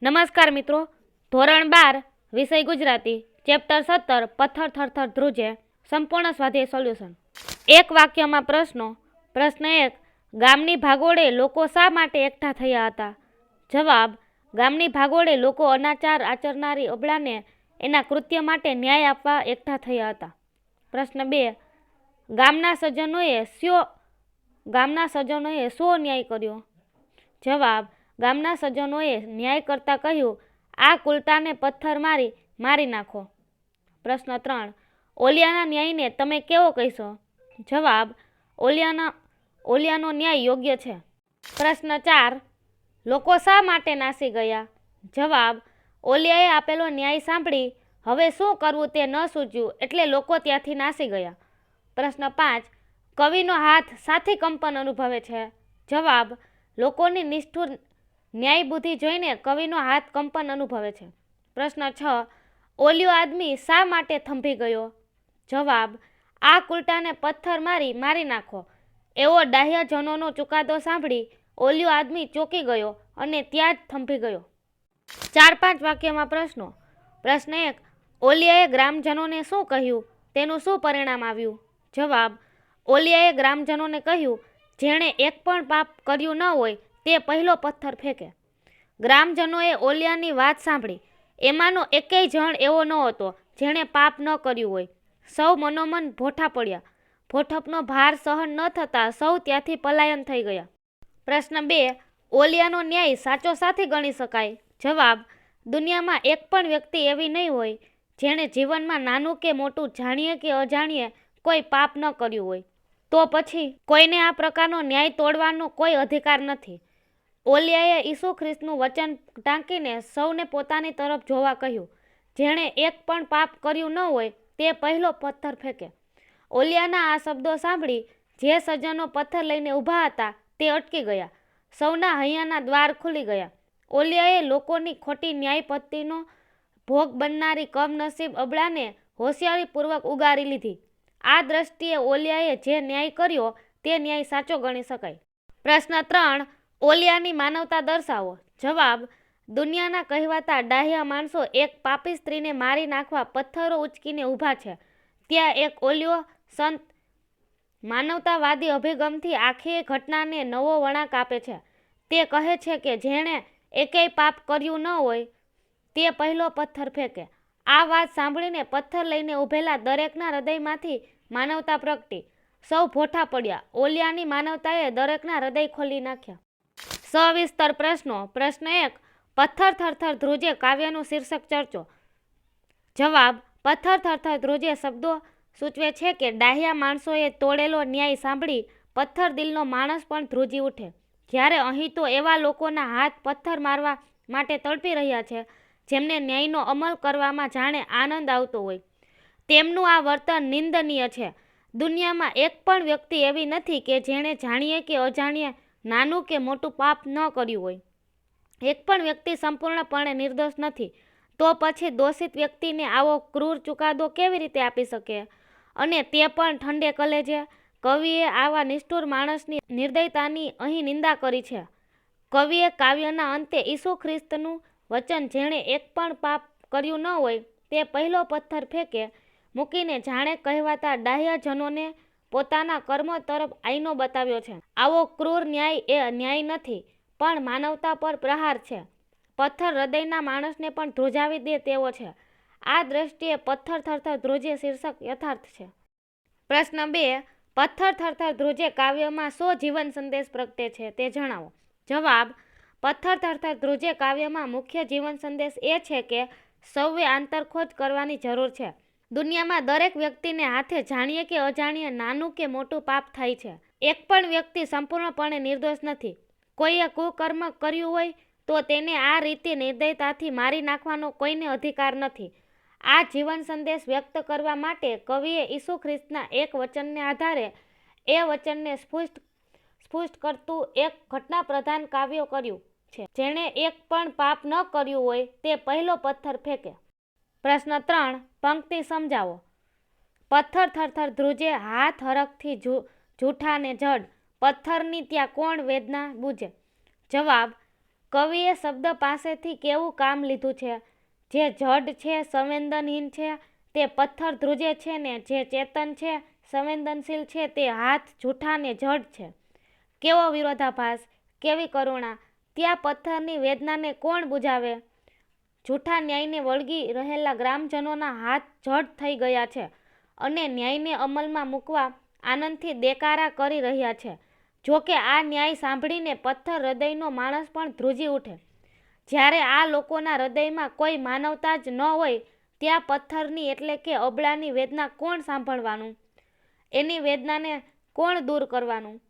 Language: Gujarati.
નમસ્કાર મિત્રો, ધોરણ 12 વિષય ગુજરાતી, ચેપ્ટર 17 પથ્થર થરથર ધ્રુજે, સંપૂર્ણ સ્વાધ્યાય સોલ્યુશન. એક વાક્યમાં પ્રશ્નો. પ્રશ્ન 1. ગામની ભાગોળે લોકો શા માટે એકઠા થયા હતા? જવાબ. ગામની ભાગોળે લોકો અનાચાર આચરનારી અબળાને એના કૃત્ય માટે ન્યાય આપવા એકઠા થયા હતા. પ્રશ્ન 2. ગામના સજ્જનોએ શો ન્યાય કર્યો? જવાબ. ગામના સજ્જનોએ ન્યાય કરતા કહ્યું, આ કુલટાને પથ્થર મારી નાખો. પ્રશ્ન 3. ઓલિયાના ન્યાયને તમે કેવો કહેશો? જવાબ. ઓલિયાનો ન્યાય યોગ્ય છે. પ્રશ્ન 4. લોકો શા માટે નાસી ગયા? જવાબ. ઓલિયાએ આપેલો ન્યાય સાંભળી હવે શું કરવું તે ન સૂઝ્યું એટલે લોકો ત્યાંથી નાસી ગયા. પ્રશ્ન 5. કવિનો હાથ શાથી કંપન અનુભવે છે? જવાબ. લોકોની નિષ્ઠુર ન્યાય બુદ્ધિ જોઈને કવિનો હાથ કંપન અનુભવે છે. પ્રશ્ન 6. ઓલિયો આદમી શા માટે થંભી ગયો? જવાબ. આ કુલટાને પથ્થર મારી નાખો એવો ડાહ્યજનોનો ચુકાદો સાંભળી ઓલિયો આદમી ચોંકી ગયો અને ત્યાં જ થંભી ગયો. 4-5 વાક્યમાં પ્રશ્નો. પ્રશ્ન 1. ઓલિયાએ ગ્રામજનોને શું કહ્યું? તેનું શું પરિણામ આવ્યું? જવાબ. ઓલિયાએ ગ્રામજનોને કહ્યું, જેણે એક પણ પાપ કર્યું ન હોય તે પહેલો પથ્થર ફેંકે. ગ્રામજનોએ ઓલિયાની વાત સાંભળી. એમાંનો એકેય જણ એવો ન હતો જેણે પાપ ન કર્યું હોય. સૌ મનોમન ભોઠા પડ્યા. ભોઠપનો ભાર સહન ન થતાં સૌ ત્યાંથી પલાયન થઈ ગયા. પ્રશ્ન 2. ઓલિયાનો ન્યાય સાચો સાથી ગણી શકાય? જવાબ. દુનિયામાં એક પણ વ્યક્તિ એવી નહીં હોય જેણે જીવનમાં નાનું કે મોટું જાણીએ કે અજાણીએ કોઈ પાપ ન કર્યું હોય. તો પછી કોઈને આ પ્રકારનો ન્યાય તોડવાનો કોઈ અધિકાર નથી. ઓલિયાએ ઈસુ ખ્રિસ્તનું વચન ટાંકીને સૌને પોતાની તરફ જોવા કહ્યું. જેણે એક પણ પાપ કર્યું ન હોય તે પહેલો પથ્થર ફેંકે. ઓલિયાના આ શબ્દો સાંભળી જે સજ્જનો પથ્થર લઈને ઊભા હતા તે અટકી ગયા. સૌના હૈયાના દ્વાર ખુલી ગયા. ઓલિયાએ લોકોની ખોટી ન્યાય પદ્ધતિનો ભોગ બનનારી કમનસીબ અબળાને હોશિયારીપૂર્વક ઉગારી લીધી. આ દ્રષ્ટિએ ઓલિયાએ જે ન્યાય કર્યો તે ન્યાય સાચો ગણી શકાય. પ્રશ્ન 3. ઓલિયાની માનવતા દર્શાવો. જવાબ. દુનિયાના કહેવાતા ડાહ્યા માણસો એક પાપી સ્ત્રીને મારી નાખવા પથ્થરો ઉચકીને ઊભા છે. ત્યાં એક ઓલિયો સંત માનવતાવાદી અભિગમથી આખી ઘટનાને નવો વળાંક આપે છે. તે કહે છે કે જેણે એકેય પાપ કર્યું ન હોય તે પહેલો પથ્થર ફેંકે. આ વાત સાંભળીને પથ્થર લઈને ઊભેલા દરેકના હૃદયમાંથી માનવતા પ્રગટી. સૌ ભોઠા પડ્યા. ઓલિયાની માનવતાએ દરેકના હૃદય ખોલી નાખ્યા. સવિસ્તર પ્રશ્નો. પ્રશ્ન 1. પથ્થર થરથર ધ્રુજે કાવ્યનું શીર્ષક ચર્ચો. જવાબ. પથ્થર થરથર ધ્રુજે શબ્દો સૂચવે છે કે ડાહ્યા માણસોએ તોડેલો ન્યાય સાંભળી પથ્થર દિલનો માણસ પણ ધ્રુજી ઉઠે. જ્યારે અહીં તો એવા લોકોના હાથ પથ્થર મારવા માટે તડપી રહ્યા છે જેમને ન્યાયનો અમલ કરવામાં જાણે આનંદ આવતો હોય. તેમનું આ વર્તન નિંદનીય છે. દુનિયામાં એક પણ વ્યક્તિ એવી નથી કે જેણે જાણીએ કે અજાણીએ નાનું કે મોટું પાપ ન કર્યું હોય. એક પણ વ્યક્તિ સંપૂર્ણપણે નિર્દોષ નથી. તો પછી દોષિત વ્યક્તિને આવો ક્રૂર ચુકાદો કેવી રીતે આપી શકે? અને તે પણ ઠંડે કલેજે. કવિએ આવા નિષ્ઠુર માણસની નિર્દયતાની અહીં નિંદા કરી છે. કવિએ કાવ્યના અંતે ઈસુ ખ્રિસ્તનું વચન જેણે એક પણ પાપ કર્યું ન હોય તે પહેલો પથ્થર ફેંકે મૂકીને જાણે કહેવાતા ડાહ્યજનોને પોતાના કર્મો તરફ આઈનો બતાવ્યો છે. આવો ક્રૂર ન્યાય એ ન્યાય નથી પણ માનવતા પર પ્રહાર છે. પથ્થર હૃદયના માણસને પણ ધ્રુજાવી દે તેવો છે. આ દ્રષ્ટિએ પથ્થર થરથર ધ્રુજે શીર્ષક યથાર્થ છે. પ્રશ્ન 2. પથ્થર થરથર ધ્રુજે કાવ્યમાં શો જીવન સંદેશ પ્રગટે છે તે જણાવો. જવાબ. પથ્થર થરથર ધ્રુજે કાવ્યમાં મુખ્ય જીવન સંદેશ એ છે કે સૌએ આંતરખોજ કરવાની જરૂર છે. દુનિયામાં દરેક વ્યક્તિને હાથે જાણીએ કે અજાણીએ નાનું કે મોટું પાપ થાય છે. એક પણ વ્યક્તિ સંપૂર્ણપણે નિર્દોષ નથી. કોઈએ કુકર્મ કર્યું હોય તો તેને આ રીતે નિર્દયતાથી મારી નાખવાનો કોઈને અધિકાર નથી. આ જીવન સંદેશ વ્યક્ત કરવા માટે કવિએ ઈસુ ખ્રિસ્તના એક વચનને આધારે એ વચનને સ્પષ્ટ કરતું એક ઘટના પ્રધાન કાવ્ય કર્યું છે. જેણે એક પણ પાપ ન કર્યું હોય તે પહેલો પથ્થર ફેંકે. પ્રશ્ન 3. પંક્તિ સમજાવો. પથ્થર થરથર ધ્રુજે હાથ હરખથી જૂઠા ને જડ પથ્થરની ત્યાં કોણ વેદના બૂજે. જવાબ. કવિએ શબ્દ પાસેથી કેવું કામ લીધું છે? જે જડ છે, સંવેદનહીન છે, તે પથ્થર ધ્રુજે છે ને જે ચેતન છે, સંવેદનશીલ છે, તે હાથ જૂઠા ને જડ છે. કેવો વિરોધાભાસ! કેવી કરુણા! ત્યાં પથ્થરની વેદનાને કોણ બુજાવે? જૂઠા ન્યાયને વળગી રહેલા ગ્રામજનોના હાથ જડ થઈ ગયા છે અને ન્યાયને અમલમાં મૂકવા આનંદથી દેકારા કરી રહ્યા છે. જોકે આ ન્યાય સાંભળીને પથ્થર હૃદયનો માણસ પણ ધ્રુજી ઉઠે. જ્યારે આ લોકોના હૃદયમાં કોઈ માનવતા જ ન હોય ત્યાં પથ્થરની એટલે કે અબળાની વેદના કોણ સાંભળવાનું? એની વેદનાને કોણ દૂર કરવાનું?